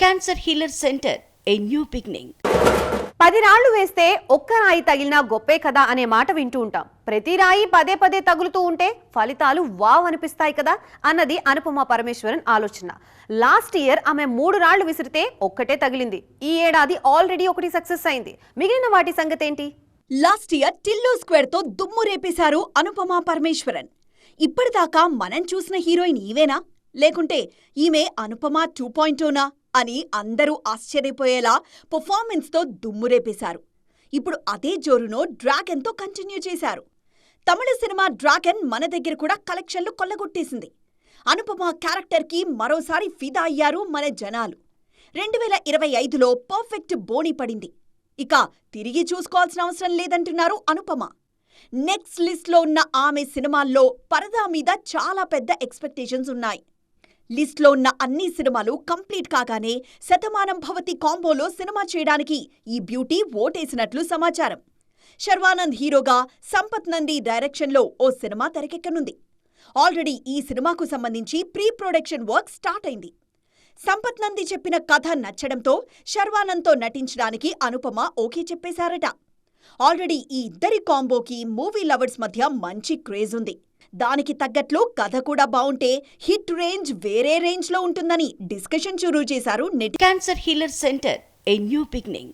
Cancer healer centre, a new beginning. 10 రాళ్లు వేస్తే ఒక్క రాయి తగిలినా గొప్పే కదా అనే మాట వింటూ ఉంటాం. ప్రతి రాయి పదే పదే తగులుతూ ఉంటే ఫలితాలు వావ్ అనిపిస్తాయి కదా అన్నది అనుపమ పరమేశ్వరన్ ఆలోచన. లాస్ట్ ఇయర్ ఆమె 3 రాళ్లు విసిరితే ఒక్కటే తగిలింది. ఈ ఏడాది ఆల్రెడీ ఒకటి సక్సెస్ అయింది. మిగిలిన వాటి సంగతేంటి? లాస్ట్ ఇయర్ టిల్లు స్క్వేర్ తో దుమ్ము రేపేశారు అనుపమ పరమేశ్వరన్. ఇప్పటిదాకా మనం చూసిన హీరోయిన్ ఈవేనా, లేకుంటే ఈమె అనుపమ 2.0నా అని అందరూ ఆశ్చర్యపోయేలా పర్ఫార్మెన్స్ తో దుమ్ము రేపేశారు. ఇప్పుడు అదే జోరును డ్రాగన్ తో కంటిన్యూ చేశారు. తమిళ సినిమా డ్రాగన్ మన దగ్గర కూడా కలెక్షన్లు కొల్లగొట్టేసింది. అనుపమ క్యారెక్టర్ కి మరోసారి ఫిదా అయ్యారు మన జనాలు. 2025లో పర్ఫెక్ట్ బోణి పడింది. ఇక తిరిగి చూసుకోవాల్సిన అవసరం లేదంటున్నారు అనుపమ. నెక్స్ట్ లిస్ట్లో ఉన్న ఆమె సినిమాల్లో పరదా మీద చాలా పెద్ద ఎక్స్పెక్టేషన్స్ ఉన్నాయి. లిస్ట్లో ఉన్న అన్ని సినిమాలు కంప్లీట్ కాగానే శతమానం భవతి కాంబోలో సినిమా చేయడానికి ఈ బ్యూటీ ఓటేసినట్లు సమాచారం. శర్వానంద్ హీరోగా, సంపత్ నంది డైరెక్షన్లో ఓ సినిమా తెరకెక్కనుంది. ఆల్రెడీ ఈ సినిమాకు సంబంధించి ప్రీ ప్రొడక్షన్ వర్క్ స్టార్ట్ అయింది. సంపత్ నంది చెప్పిన కథ నచ్చడంతో శర్వానంద్తో నటించడానికి అనుపమ ఓకే చెప్పేశారట. ఆల్రెడీ ఈ ఇద్దరి కాంబోకి మూవీ లవర్స్ మధ్య మంచి క్రేజ్ ఉంది. దానికి తగ్గట్లు కథ కూడా బావుంటే హిట్ రేంజ్ వేరే రేంజ్లో ఉంటుందని డిస్కషన్ షురూ చేశారు net. Cancer healer centre, a new beginning.